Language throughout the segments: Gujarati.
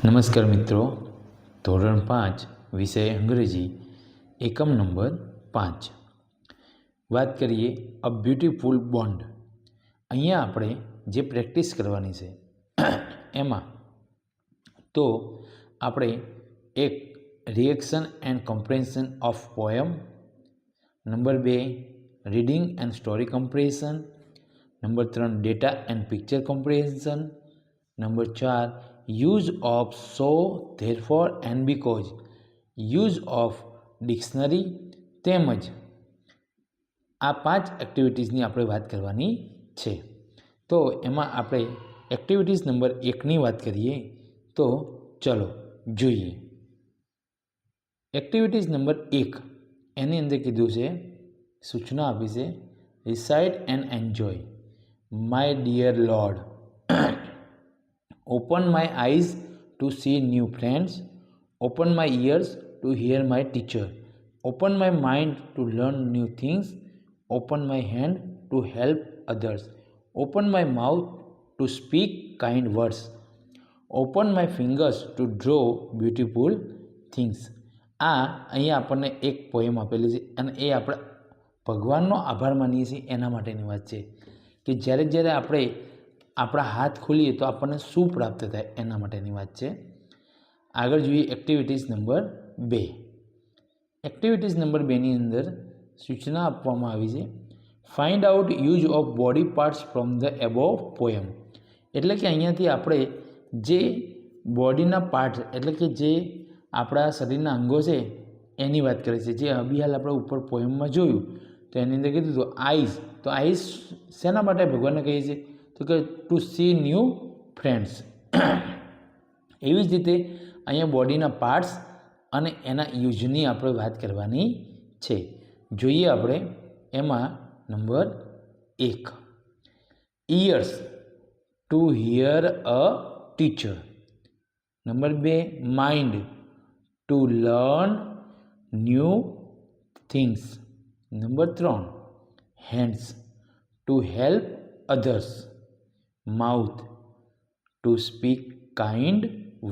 નમસ્કાર મિત્રો, ધોરણ 5 વિષય અંગ્રેજી એકમ નંબર 5 વાત કરીએ અ બ્યુટીફુલ બોન્ડ. અહીંયા આપણે જે પ્રેક્ટિસ કરવાની છે એમાં તો આપણે એક reaction and comprehension of poem, number 2 reading and story comprehension, number 3 data and picture comprehension, number 4 use of so, therefore and because, use of dictionary, તેમજ આ 5 એક્ટિવિટીઝની આપણે વાત કરવાની છે. તો એમાં આપણે એક્ટિવિટીઝ નંબર 1ની વાત કરીએ તો ચલો જોઈએ. એક્ટિવિટીઝ નંબર 1 એની અંદર કીધું છે, સૂચના આપી છે, recite and enjoy my dear Lord, open my eyes to see new friends, open my ears to hear my teacher, open my mind to learn new things, open my hand to help others, open my mouth to speak kind words, open my fingers to draw beautiful things. આ અહીંયા આપણને એક પોએમ આપેલી છે અને એ આપણે ભગવાનનો આભાર માનીએ છીએ એના માટેની વાત છે કે જ્યારે જ્યારે આપણે આપણા હાથ ખોલીએ તો આપણને શું પ્રાપ્ત થાય એના માટેની વાત છે. આગળ જોઈએ એક્ટિવિટીઝ નંબર 2. એક્ટિવિટીઝ નંબર 2ની અંદર સૂચના આપવામાં આવી છે, find out use of body parts from the above poem. એટલે કે અહીંયાથી આપણે જે બોડીના પાર્ટ્સ એટલે કે જે આપણા શરીરના અંગો છે એની વાત કરી છે. જે અભિહાલ આપણે ઉપર પોએમમાં જોયું તો એની અંદર કીધું તો આઈઝ શેના માટે ભગવાનને કહીએ છીએ તો કે ટુ સી ન્યૂ ફ્રેન્ડ્સ. એવી જ રીતે અહીંયા બોડીના પાર્ટ્સ અને એના યુઝની આપણે વાત કરવાની છે. જોઈએ આપણે એમાં number 1, ears to hear a teacher, number 2 mind to learn new things, number 3 hands to help others, mouth to speak kind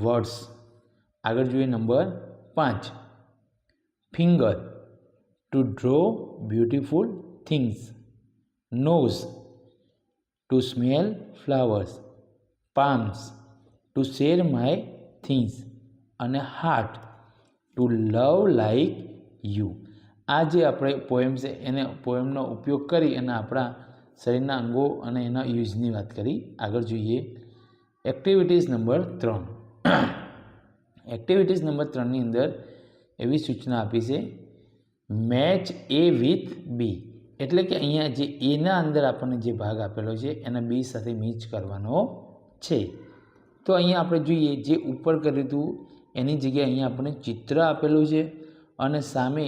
words. આગળ જોઈએ number 5, finger to draw beautiful things, nose to smell flowers, palms to share my things અને heart to love like you. આ જે આપણે પોએમ છે એને પોએમનો ઉપયોગ કરી અને આપણા શરીરના અંગો અને એના યુઝની વાત કરી. આગળ જોઈએ એક્ટિવિટીઝ નંબર 3. એક્ટિવિટીઝ નંબર 3ની અંદર એવી સૂચના આપી છે, મેચ એ વિથ બી. એટલે કે અહીંયા જે એના અંદર આપણને જે ભાગ આપેલો છે એને બી સાથે મેચ કરવાનો છે. તો અહીંયા આપણે જોઈએ જે ઉપર કર્યું હતું એની જગ્યાએ અહીંયા આપણને ચિત્ર આપેલું છે અને સામે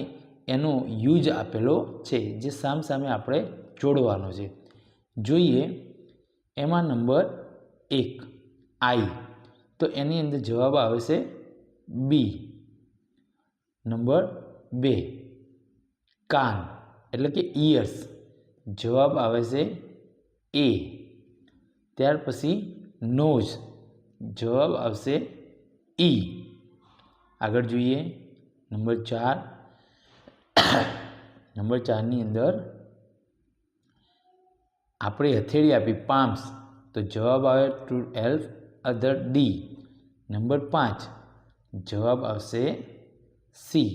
એનો યુઝ આપેલો છે જે સામે આપણે જોડવાનો છે. જોઈએ એમાં નંબર 1 આઈ, તો એની અંદર જવાબ આવે છે બી. નંબર 2 કાન એટલે કે ઇયર્સ, જવાબ આવે છે એ. ત્યાર પછી નોઝ, જવાબ આવશે ઈ. આગળ જોઈએ નંબર 4. નંબર 4ની અંદર આપણે હથેળી આપી પામ્સ, તો જવાબ આવે to help other D. Number 5 જવાબ આવશે સી.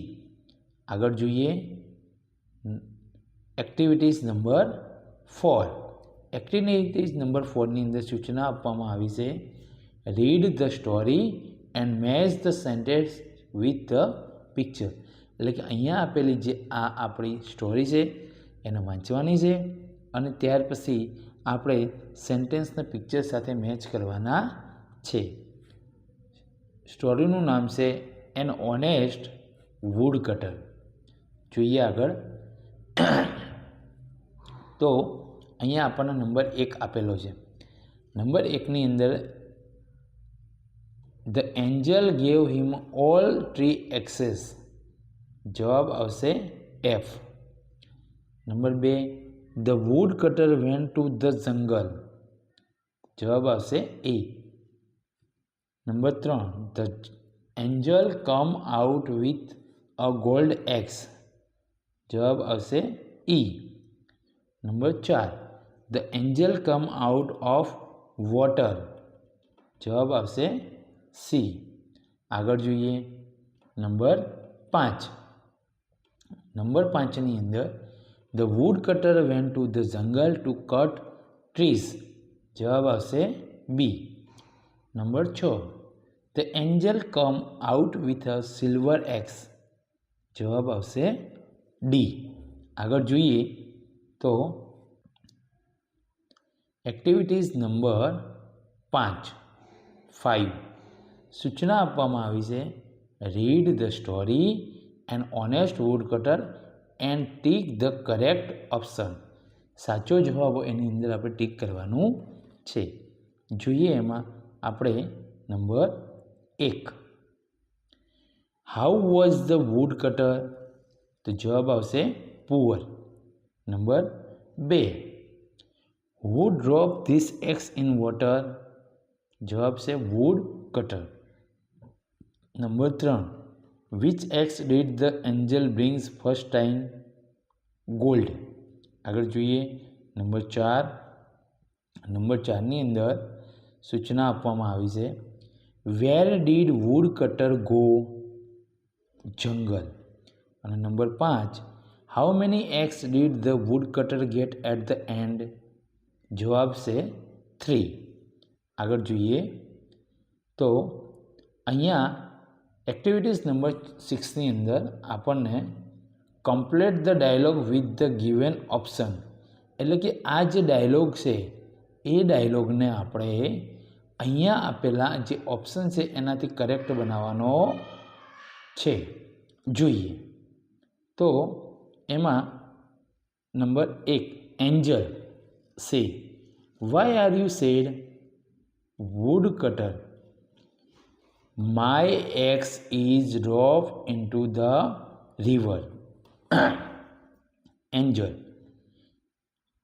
આગળ જોઈએ એક્ટિવિટીઝ નંબર 4. એક્ટિવિટીઝ નંબર 4ની અંદર સૂચના આપવામાં આવી છે, read the story and match the sentence with the picture. એટલે કે અહીંયા આપેલી જે આ આપણી સ્ટોરી છે એને વાંચવાની છે અને ત્યાર પછી આપણે સેન્ટેન્સના પિક્ચર સાથે મેચ કરવાના છે. સ્ટોરીનું નામ છે એન ઓનેસ્ટ વુડ કટર. જોઈએ આગળ તો અહીંયા આપણને નંબર 1 આપેલો છે. નંબર 1ની અંદર the angel gave him all three axes, જવાબ આવશે F. Number 2 the woodcutter went to the jungle, જવાબ આવશે A. Number 3, the angel come out with a gold axe. જવાબ આવશે E. Number 4, the angel come out of water. જવાબ આવશે સી. આગળ જોઈએ નંબર 5. નંબર 5ની અંદર the woodcutter went to the jungle to cut trees. જવાબ આવશે B. Number 6, the angel come out with a silver axe. જવાબ આવશે ડી. આગળ જોઈએ તો એક્ટિવિટીઝ નંબર 5 સૂચના આપવામાં આવી છે. Read the story and honest woodcutter and tick the correct option. સાચો જવાબ એની અંદર આપણે ટીક કરવાનું છે. જોઈએ એમાં આપણે number 1, how was the woodcutter. તો જવાબ આવશે poor. Number 2, who drop this axe in water. જવાબ છે woodcutter. Number 3, which axe did the angel brings first time. Gold. આગળ જોઈએ નંબર 4. નંબર 4ની અંદર સૂચના આપવામાં આવી છે. Where did woodcutter go. Jungle. અને number 5, how many axe did the woodcutter get at the end. જવાબ છે 3. આગળ જોઈએ તો અહીંયા એક્ટિવિટીઝ નંબર 6ની અંદર આપણને complete the dialogue with the given option. એટલે કે આ જે ડાયલોગ છે એ ડાયલોગને આપણે અહીંયા આપેલા જે ઓપ્શન છે એનાથી કરેક્ટ બનાવવાનો છે. જોઈએ તો એમાં number 1, angel say why are you sad. Woodcutter, my axe is dropped into the river. Angel,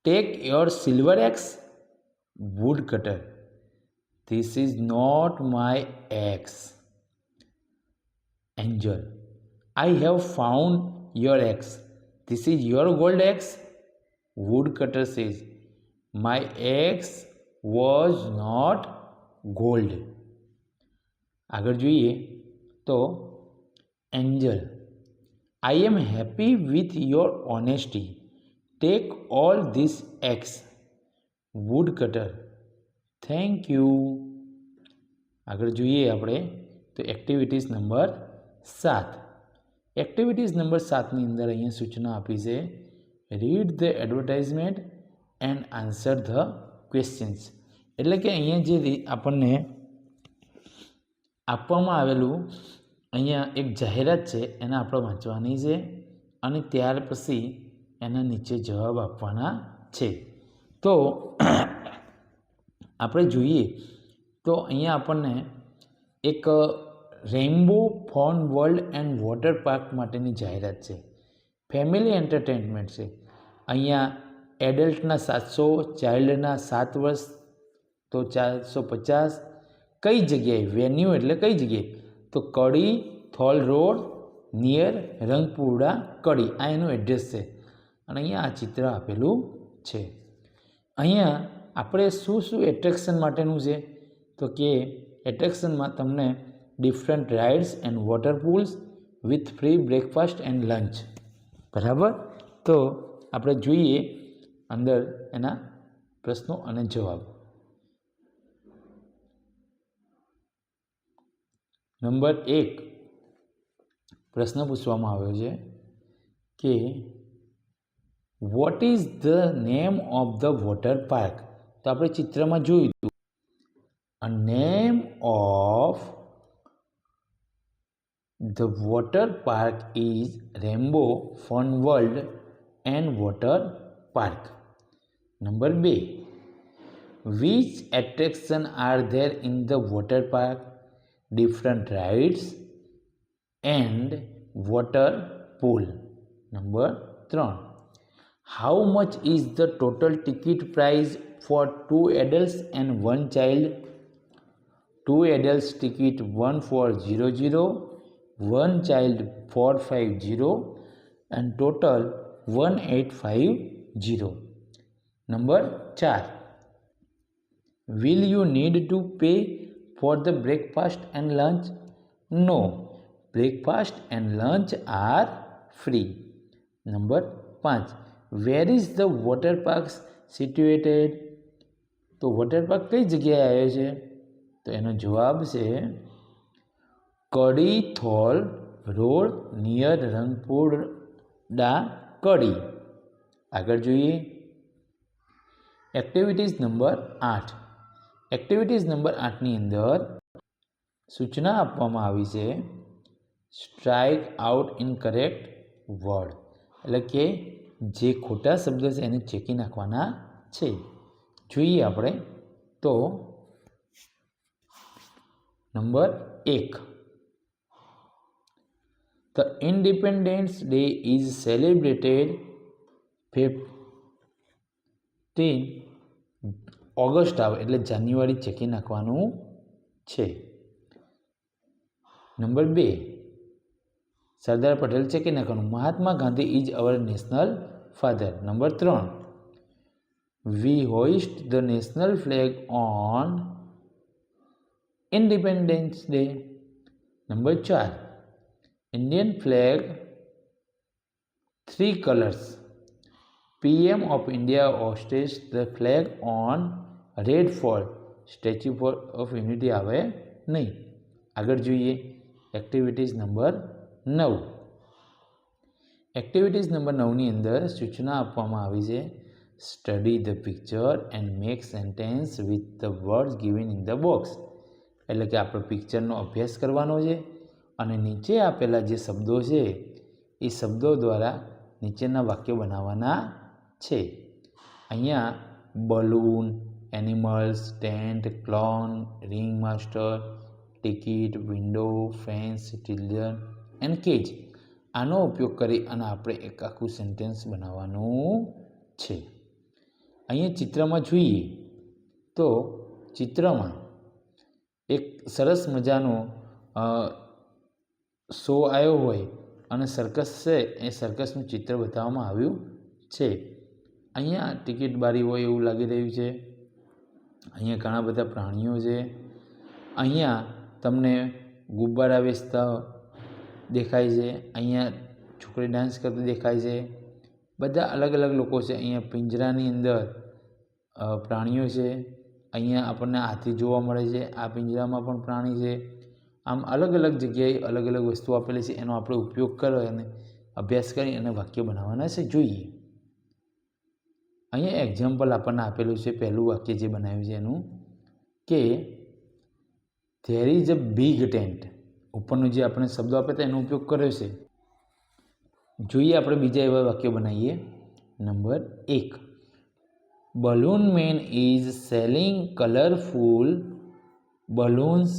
take your silver axe. Woodcutter, this is not my axe. Angel, I have found your ex. This is your gold ex. Woodcutter says, my ex was not gold. આગળ જોઈએ તો Angel, I am happy with your honesty. Take all this ex. Woodcutter, thank you. આગળ જોઈએ આપણે તો એક્ટિવિટીઝ નંબર 7. એક્ટિવિટીઝ નંબર 7ની અંદર અહીંયા સૂચના આપી છે. Read the advertisement and answer the questions. એટલે કે અહીંયા જે આપણને આપવામાં આવેલું અહીંયા એક જાહેરાત છે એને આપણે વાંચવાની છે અને ત્યાર પછી એના નીચે જવાબ આપવાના છે. તો આપણે જોઈએ તો અહીંયા આપણને એક rainbow fun world and water park માટેની જાહેરાત છે. ફેમિલી એન્ટરટેનમેન્ટ છે. અહીંયા એડલ્ટના 700, ચાઇલ્ડના 7 વર્ષ તો 450. કઈ જગ્યાએ, વેન્યુ એટલે કઈ જગ્યાએ તો કડી થોલ રોડ નિયર રંગપુરા કડી. આ એનું એડ્રેસ છે અને અહીંયા આ ચિત્ર આપેલું છે. અહીંયા આપણે શું શું એટ્રેક્શન માટેનું છે તો કે એટ્રેક્શનમાં તમને different rides and water pools with free breakfast and lunch. બરાબર. તો આપણે જોઈએ અંદર એના પ્રશ્નો અને જવાબ. નંબર 1 પ્રશ્ન પૂછવામાં આવ્યો છે કે what is the name of the water park. તો આપણે ચિત્રમાં જોયું હતું a name of the water park is Rambo fun world and water park. Number 2, which attraction are there in the water park. Different rides and water pool. Number 3, how much is the total ticket price for 2 adults and 1 child. 2 adults ticket 1400, 1 child 450 and total 1850. Number 4. Will you need to pay for the breakfast and lunch? No. Breakfast and lunch are free. Number 5. Where is the water park situated? તો વોટર પાર્ક કઈ જગ્યાએ આવ્યો છે? તો એનો જવાબ છે કડી થોલ રોડ નિયર રંગપુરડા કડી. આગળ જોઈએ એક્ટિવિટીઝ નંબર 8. એક્ટિવિટીઝ નંબર 8ની અંદર સૂચના આપવામાં આવી છે સ્ટ્રાઇક આઉટ ઇનકરેક્ટ વર્ડ, એટલે કે જે ખોટા શબ્દો છે એને ચેકી નાખવાના છે. જોઈએ આપણે તો number 1. The Independence Day is celebrated 15 August આવે એટલે જાન્યુઆરી ચેકી નાખવાનું છે. નંબર 2. સરદાર પટેલ ચેકી નાખવાનું. Mahatma Gandhi is our national father. Number 3. We hoist the national flag on Independence Day. Number 4. Indian flag 3 colors. PM of India hoists the flag on Red Fort. Statue of Unity આવે નહીં. આગળ જોઈએ એક્ટિવિટીઝ નંબર 9. એક્ટિવિટીઝ નંબર 9ની અંદર સૂચના આપવામાં આવી છે study the picture and make sentence with the words given in the box. એટલે કે આપણે પિક્ચરનો અભ્યાસ કરવાનો છે અને નીચે આપેલા જે શબ્દો છે એ શબ્દો દ્વારા નીચેના વાક્યો બનાવવાના છે. અહીંયા balloon, animals, tent, clone, ring master, ticket, window, fans, children and cage આનો ઉપયોગ કરી અને આપણે એક આખું સેન્ટેન્સ બનાવવાનું છે. અહીંયા ચિત્રમાં જોઈએ તો ચિત્રમાં એક સરસ મજાનો શો આવ્યો હોય અને સર્કસ છે એ સર્કસનું ચિત્ર બતાવવામાં આવ્યું છે. અહીંયા ટિકિટ બારી હોય એવું લાગી રહ્યું છે. અહીંયા ઘણા બધા પ્રાણીઓ છે. અહીંયા તમને ગુબ્બારા વેચતા દેખાય છે. અહીંયા છોકરી ડાન્સ કરતી દેખાય છે. બધા અલગ અલગ લોકો છે. અહીંયા પિંજરાની અંદર પ્રાણીઓ છે. અહીંયા આપણને હાથી જોવા મળે છે. આ પિંજરામાં પણ પ્રાણી છે. આમ અલગ અલગ જગ્યાએ અલગ અલગ વસ્તુ આપેલી છે એનો આપણે ઉપયોગ કરો અને અભ્યાસ કરી અને વાક્ય બનાવવાના છે. જોઈએ અહીંયા એક્ઝામ્પલ આપણને આપેલું છે. પહેલું વાક્ય જે બનાવ્યું છે એનું કે there is a big tent. ઉપરનું જે આપણે શબ્દો આપે તો એનો ઉપયોગ કર્યો છે. જોઈએ આપણે બીજા એવા વાક્યો બનાવીએ. Number 1. Balloon man is selling colorful balloons.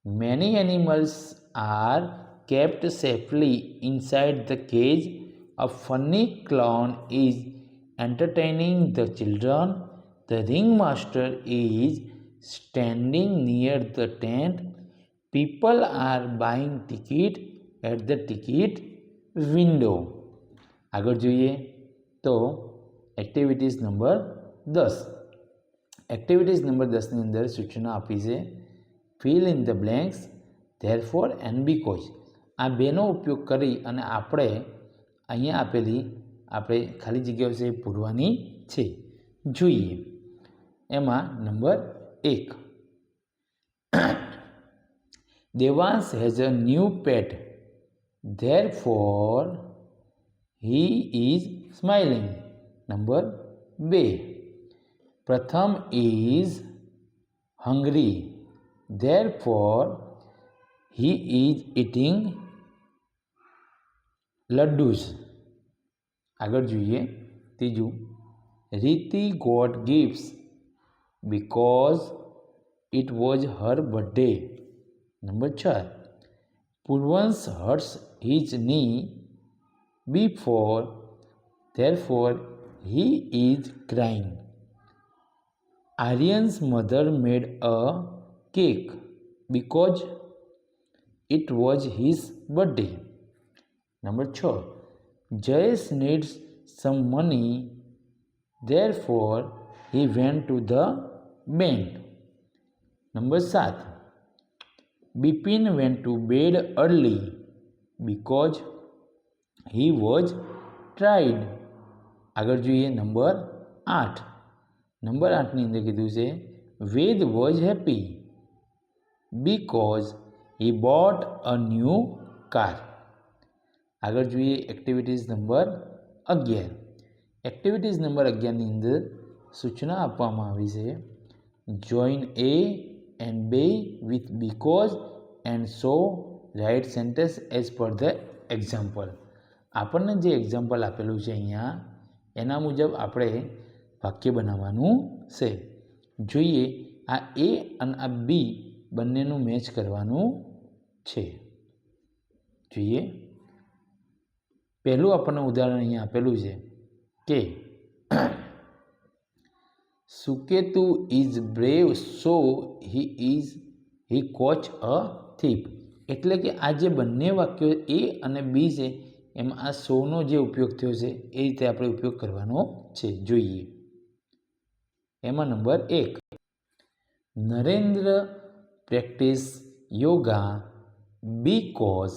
Many animals are kept safely inside the cage. A funny clown is entertaining the children. The ringmaster is standing near the tent. People are buying ticket at the ticket window. આગળ જોઈએ તો એક્ટિવિટીઝ નંબર 10. એક્ટિવિટીઝ નંબર 10ની અંદર સૂચના આપી છે fill in the blanks, therefore and because. આ બેનો ઉપયોગ કરી અને આપણે અહીંયા આપેલી આપણે ખાલી જગ્યાઓ છે પૂરવાની છે. જોઈએ એમાં number 1. Devansh has a new pet, therefore he is smiling. Number 2. Pratham is hungry, therefore he is eating laddus. આગળ જોઈએ ત્રીજું. Riti got gifts because it was her birthday. Number 4. Purvansh hurts his knee before, therefore he is crying. Aryan's mother made a cake because it was his birthday. Number 6. Jayesh needs some money, therefore he went to the bank. Number 7. Bipin went to bed early because he was tired. આગળ જોઈએ નંબર 8. નંબર 8ની અંદર કીધું છે Ved was happy because he bought a new car. આગળ જોઈએ એક્ટિવિટીઝ નંબર 11. એક્ટિવિટીઝ નંબર 11ની અંદર સૂચના આપવામાં આવી છે join A and B with because and so write sentence as per the example. આપણને જે એક્ઝામ્પલ આપેલું છે અહીંયા એના મુજબ આપણે વાક્ય બનાવવાનું છે. જોઈએ આ A અને આ B બંનેનું મેચ કરવાનું છે. જોઈએ પહેલું આપણને ઉદાહરણ અહીંયા આપેલું છે કે Suketu is brave so he coach a thief. એટલે કે આ જે બંને વાક્યો A અને B છે એમાં આ સોનો જે ઉપયોગ થયો છે એ રીતે આપણે ઉપયોગ કરવાનો છે. જોઈએ એમાં number 1. Narendra practice yoga because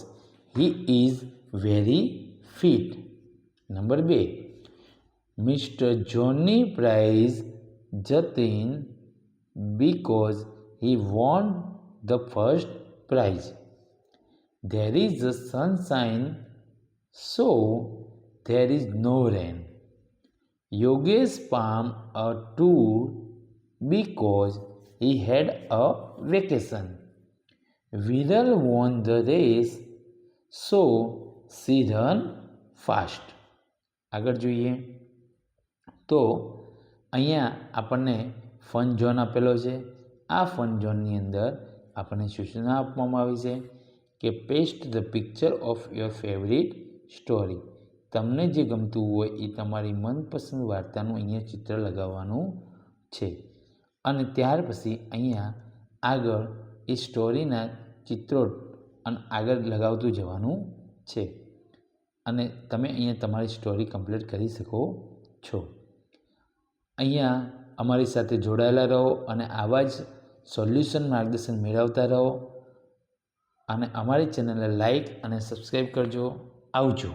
he is very fit. Number 2. Mister Johnny prize Jatin because he won the first prize. There is a sunshine so there is no rain. Yogesh planned a tour because he had a vacation. Viral won the race so she ran fast. આગળ જોઈએ તો અહીંયા આપણને ફન ઝોન આપેલો છે. આ ફન ઝોનની અંદર આપણને સૂચના આપવામાં આવી છે કે paste the picture of your favourite story. તમને જે ગમતું હોય એ તમારી મનપસંદ વાર્તાનું અહીંયા ચિત્ર લગાવવાનું છે અને ત્યાર પછી અહીંયા આગળ એ સ્ટોરીના ચિત્રો અને આગળ લગાવતું જવાનું છે અને તમે અહીંયા તમારી સ્ટોરી કમ્પ્લીટ કરી શકો છો. અહીંયા અમારી સાથે જોડાયેલા રહો અને આવા જ સોલ્યુશન માર્ગદર્શન મેળવતા રહો અને અમારી ચેનલને લાઈક અને સબસ્ક્રાઈબ કરજો. આવજો.